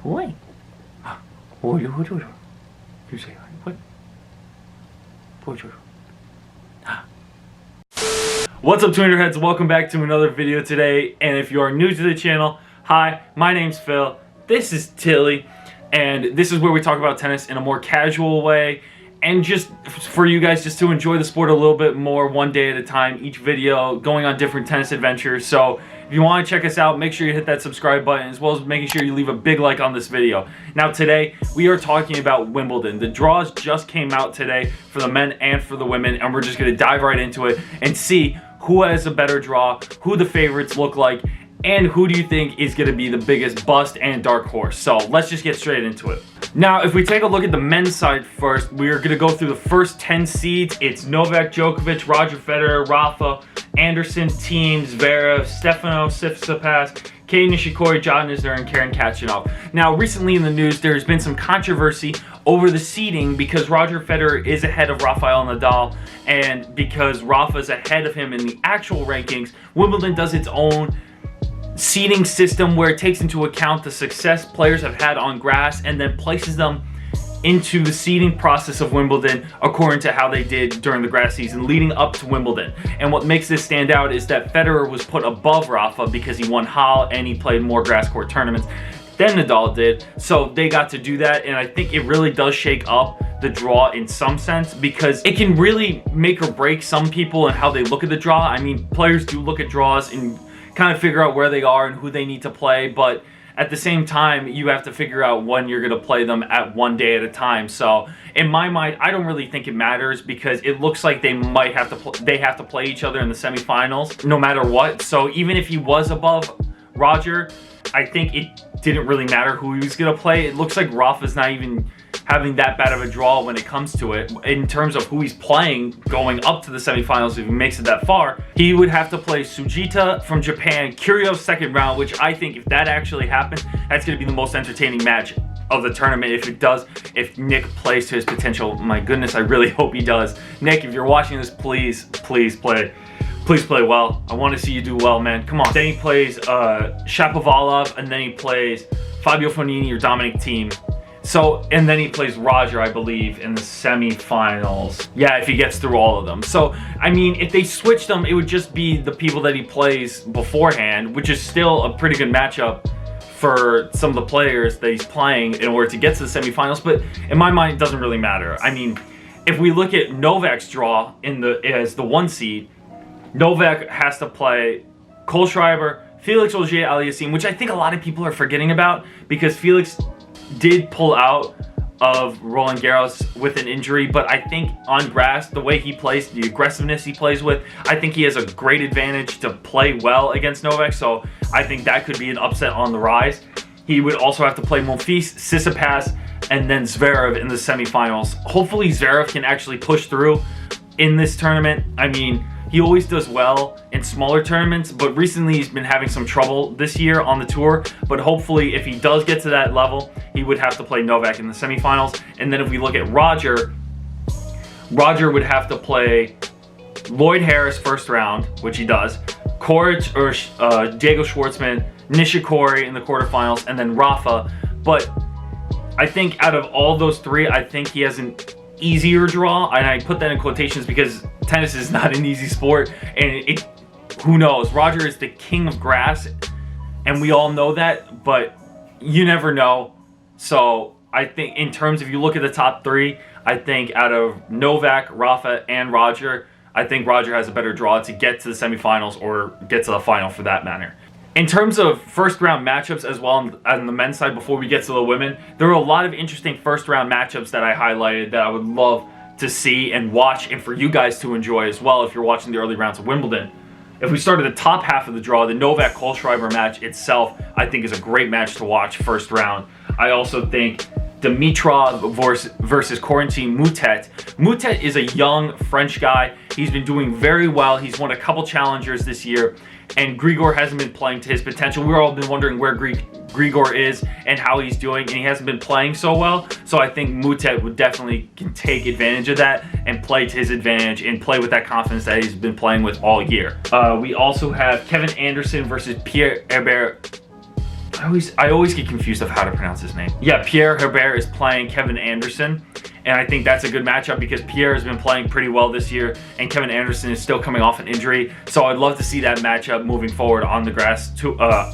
Oi. What? You say what? What's up, Tweener heads? Welcome back to another video today. And if you are new to the channel, hi, my name's Phil. This is Tilly, and this is where we talk about tennis in a more casual way, and just for you guys just to enjoy the sport a little bit more, one day at a time, each video going on different tennis adventures. So if you want to check us out, make sure you hit that subscribe button, as well as making sure you leave a big like on this video. Now today, we are talking about Wimbledon. The draws just came out today for the men and for the women, and we're just going to dive right into it and see who has a better draw, who the favorites look like, and who do you think is going to be the biggest bust and dark horse. So let's just get straight into it. Now, if we take a look at the men's side first, we're going to go through the first 10 seeds. It's Novak Djokovic, Roger Federer, Rafa, Anderson, Thiem, Zverev, Stefano Tsitsipas, Kei Nishikori, John Isner, and Karen Khachanov. Now, recently in the news, there's been some controversy over the seeding because Roger Federer is ahead of Rafael Nadal, and because Rafa's ahead of him in the actual rankings, Wimbledon does its own seeding system where it takes into account the success players have had on grass and then places them into the seeding process of Wimbledon according to how they did during the grass season leading up to Wimbledon. And what makes this stand out is that Federer was put above Rafa because he won Halle and he played more grass court tournaments than Nadal did. So they got to do that, and I think it really does shake up the draw in some sense because it can really make or break some people and how they look at the draw. I mean, players do look at draws and kind of figure out where they are and who they need to play, but at the same time, you have to figure out when you're going to play them at one day at a time. So in my mind, I don't really think it matters because it looks like they might have to they have to play each other in the semifinals no matter what. So even if he was above Roger, I think it didn't really matter who he was going to play. It looks like Rafa's not even having that bad of a draw when it comes to it. In terms of who he's playing going up to the semifinals, if he makes it that far, he would have to play Sujita from Japan, Kyrgios second round, which I think if that actually happens, that's going to be the most entertaining match of the tournament if it does, if Nick plays to his potential. My goodness, I really hope he does. Nick, if you're watching this, please play. Please play well. I want to see you do well, man. Come on. Then he plays Shapovalov, and then he plays Fabio Fognini or Dominic Thiem. So, and then he plays Roger, I believe, in the semifinals. Yeah, if he gets through all of them. So, I mean, if they switched them, it would just be the people that he plays beforehand, which is still a pretty good matchup for some of the players that he's playing in order to get to the semifinals. But in my mind, it doesn't really matter. I mean, if we look at Novak's draw as the 1 seed, Novak has to play Kohlschreiber, Felix Auger-Aliassime, which I think a lot of people are forgetting about because Felix did pull out of Roland Garros with an injury, but I think on grass, the way he plays, the aggressiveness he plays with, I think he has a great advantage to play well against Novak, so I think that could be an upset on the rise. He would also have to play Monfils, Tsitsipas, and then Zverev in the semifinals. Hopefully Zverev can actually push through in this tournament. I mean, he always does well in smaller tournaments, but recently he's been having some trouble this year on the tour. But hopefully, if he does get to that level, he would have to play Novak in the semifinals. And then if we look at Roger, Roger would have to play Lloyd Harris first round, which he does, Coric or Diego Schwartzman, Nishikori in the quarterfinals, and then Rafa. But I think out of all those three, I think he has an easier draw, and I put that in quotations because tennis is not an easy sport, and who knows, Roger is the king of grass and we all know that, but you never know. So I think in terms, if you look at the top 3, I think out of Novak, Rafa, and Roger, I think Roger has a better draw to get to the semifinals or get to the final for that matter. In terms of first round matchups as well on the men's side, before we get to the women, there are a lot of interesting first round matchups that I highlighted that I would love to see and watch, and for you guys to enjoy as well if you're watching the early rounds of Wimbledon. If we start at the top half of the draw, the Novak Kohlschreiber match itself, I think is a great match to watch first round. I also think Dimitrov versus Corentin Moutet. Moutet is a young French guy. He's been doing very well. He's won a couple challengers this year, and Grigor hasn't been playing to his potential. We've all been wondering where Grigor is and how he's doing, and he hasn't been playing so well. So I think Moutet would definitely take advantage of that and play to his advantage and play with that confidence that he's been playing with all year. We also have Kevin Anderson versus Pierre-Herbert I always get confused of how to pronounce his name. Yeah, Pierre Herbert is playing Kevin Anderson, and I think that's a good matchup because Pierre has been playing pretty well this year, and Kevin Anderson is still coming off an injury. So I'd love to see that matchup moving forward on the grass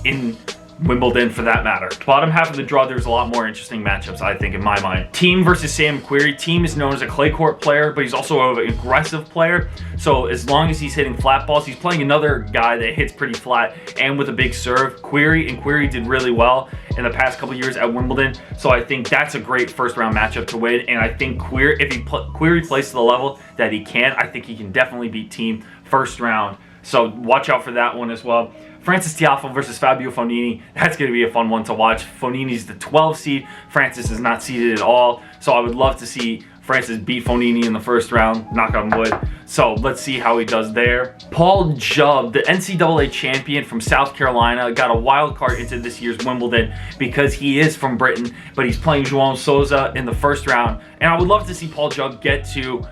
in Wimbledon for that matter. Bottom half of the draw, there's a lot more interesting matchups, I think, in my mind. Team versus Sam Querrey. Team is known as a clay court player, but he's also an aggressive player. So as long as he's hitting flat balls, he's playing another guy that hits pretty flat and with a big serve, Querrey did really well in the past couple years at Wimbledon. So I think that's a great first round matchup to win. And I think Querrey plays to the level that he can, I think he can definitely beat Team first round. So watch out for that one as well. Frances Tiafoe versus Fabio Fognini. That's going to be a fun one to watch. Fognini's the 12 seed. Frances is not seeded at all. So I would love to see Frances beat Fognini in the first round. Knock on wood. So let's see how he does there. Paul Jubb, the NCAA champion from South Carolina, got a wild card into this year's Wimbledon because he is from Britain, but he's playing João Sousa in the first round. And I would love to see Paul Jubb get to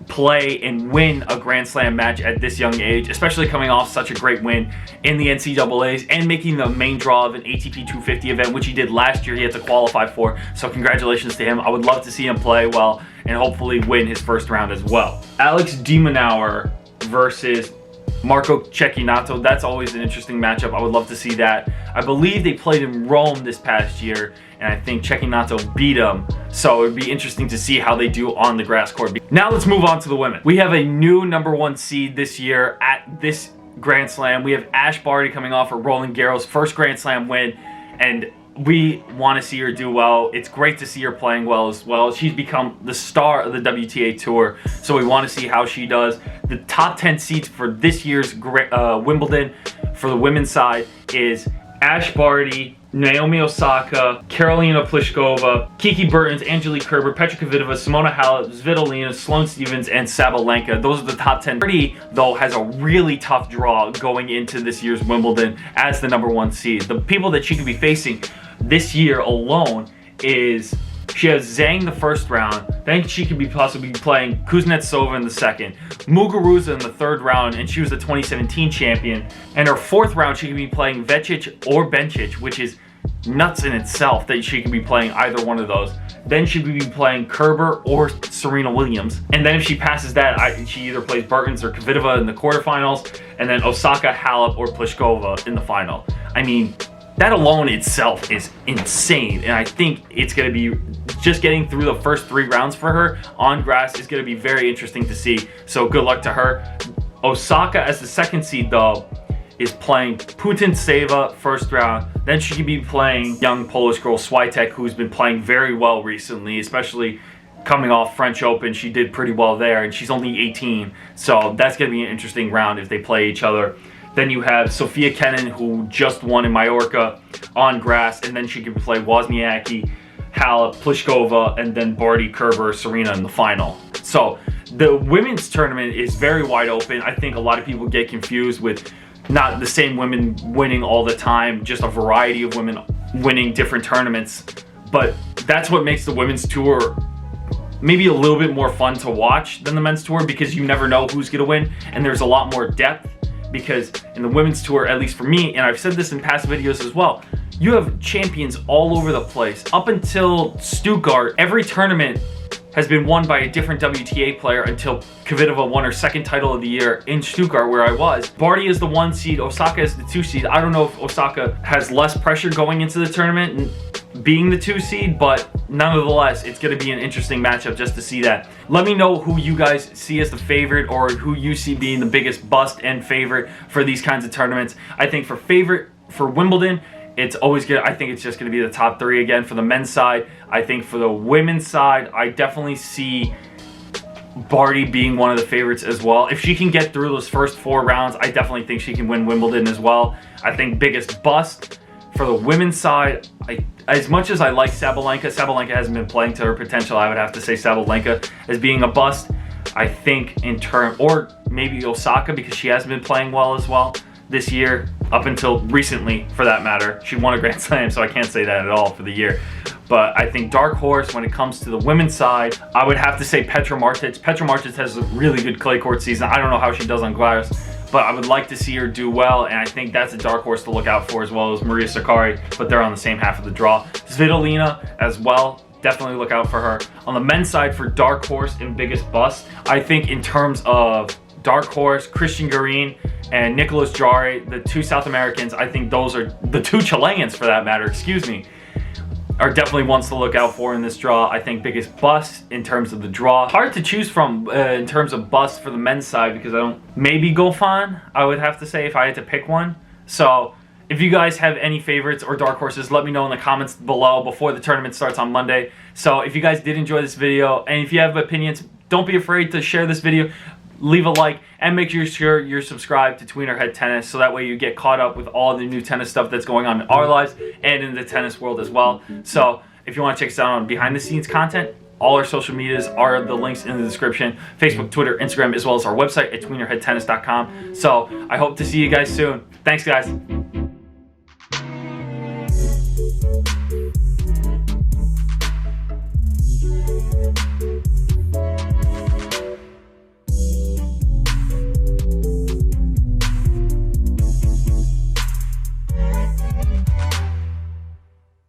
play and win a Grand Slam match at this young age, especially coming off such a great win in the NCAAs and making the main draw of an ATP 250 event, which he did last year. He had to qualify for, so congratulations to him. I would love to see him play well and hopefully win his first round as well. Alex de Minaur versus Marco Cecchinato. That's always an interesting matchup. I would love to see that. I believe they played in Rome this past year, and I think Cecchinato beat him. So it would be interesting to see how they do on the grass court. Now let's move on to the women. We have a new #1 seed this year at this Grand Slam. We have Ash Barty coming off of Roland Garros' first Grand Slam win, and we want to see her do well. It's great to see her playing well as well. She's become the star of the WTA Tour, so we want to see how she does. The top 10 seeds for this year's Wimbledon for the women's side is Ash Barty, Naomi Osaka, Karolina Pliskova, Kiki Bertens, Angelique Kerber, Petra Kvitova, Simona Halep, Svitolina, Sloane Stephens, and Sabalenka. Those are the top 10. Barty, though, has a really tough draw going into this year's Wimbledon as the #1 seed. The people that she could be facing this year alone is she has Zhang the first round, then she could be possibly playing Kuznetsova in the second, Muguruza in the third round, and she was the 2017 champion, and her fourth round she could be playing Vecic or Bencic, which is nuts in itself that she could be playing either one of those. Then she could be playing Kerber or Serena Williams, and then if she passes that, she either plays Bertens or Kvitova in the quarterfinals, and then Osaka, Halep, or Pliskova in the final. I mean, that alone itself is insane, and I think it's going to be just getting through the first 3 rounds for her on grass is going to be very interesting to see, so good luck to her. Osaka as the second seed, though, is playing Putintseva first round. Then she could be playing young Polish girl Swiatek, who's been playing very well recently, especially coming off French Open. She did pretty well there, and she's only 18, so that's going to be an interesting round if they play each other. Then you have Sofia Kenin, who just won in Mallorca on grass, and then she can play Wozniacki, Halep, Pliskova, and then Barty, Kerber, Serena in the final. So the women's tournament is very wide open. I think a lot of people get confused with not the same women winning all the time, just a variety of women winning different tournaments. But that's what makes the women's tour maybe a little bit more fun to watch than the men's tour, because you never know who's going to win, and there's a lot more depth. Because in the women's tour, at least for me, and I've said this in past videos as well, you have champions all over the place. Up until Stuttgart, every tournament has been won by a different WTA player until Kvitova won her second title of the year in Stuttgart, where I was. Barty is the 1 seed, Osaka is the 2 seed. I don't know if Osaka has less pressure going into the tournament being the 2 seed, but nonetheless, it's going to be an interesting matchup just to see that. Let me know who you guys see as the favorite, or who you see being the biggest bust and favorite for these kinds of tournaments. I think for favorite for Wimbledon, it's always good. I think it's just going to be the top 3 again for the men's side. I think for the women's side, I definitely see Barty being one of the favorites as well. If she can get through those first 4 rounds, I definitely think she can win Wimbledon as well. I think biggest bust for the women's side, as much as I like Sabalenka hasn't been playing to her potential. I would have to say Sabalenka as being a bust. I think in turn, or maybe Osaka, because she hasn't been playing well as well this year, up until recently for that matter. She won a Grand Slam, so I can't say that at all for the year. But I think dark horse when it comes to the women's side, I would have to say Petra Martic. Petra Martic has a really good clay court season. I don't know how she does on grass, but I would like to see her do well, and I think that's a dark horse to look out for, as well as Maria Sakkari, but they're on the same half of the draw. Svitolina as well, definitely look out for her. On the men's side, for dark horse and biggest bust, I think in terms of dark horse, Christian Garin and Nicolas Jarry, the two South Americans, I think those are the two Chileans for that matter, excuse me, are definitely ones to look out for in this draw. I think biggest bust in terms of the draw. Hard to choose from in terms of bust for the men's side, because I don't, maybe Goffin, I would have to say, if I had to pick one. So if you guys have any favorites or dark horses, let me know in the comments below before the tournament starts on Monday. So if you guys did enjoy this video, and if you have opinions, don't be afraid to share this video. Leave a like, and make sure you're subscribed to Tweener Head Tennis, so that way you get caught up with all the new tennis stuff that's going on in our lives and in the tennis world as well. So if you want to check us out on behind the scenes content, all our social medias are the links in the description: Facebook, Twitter, Instagram, as well as our website at tweenerheadtennis.com. So I hope to see you guys soon. Thanks, guys.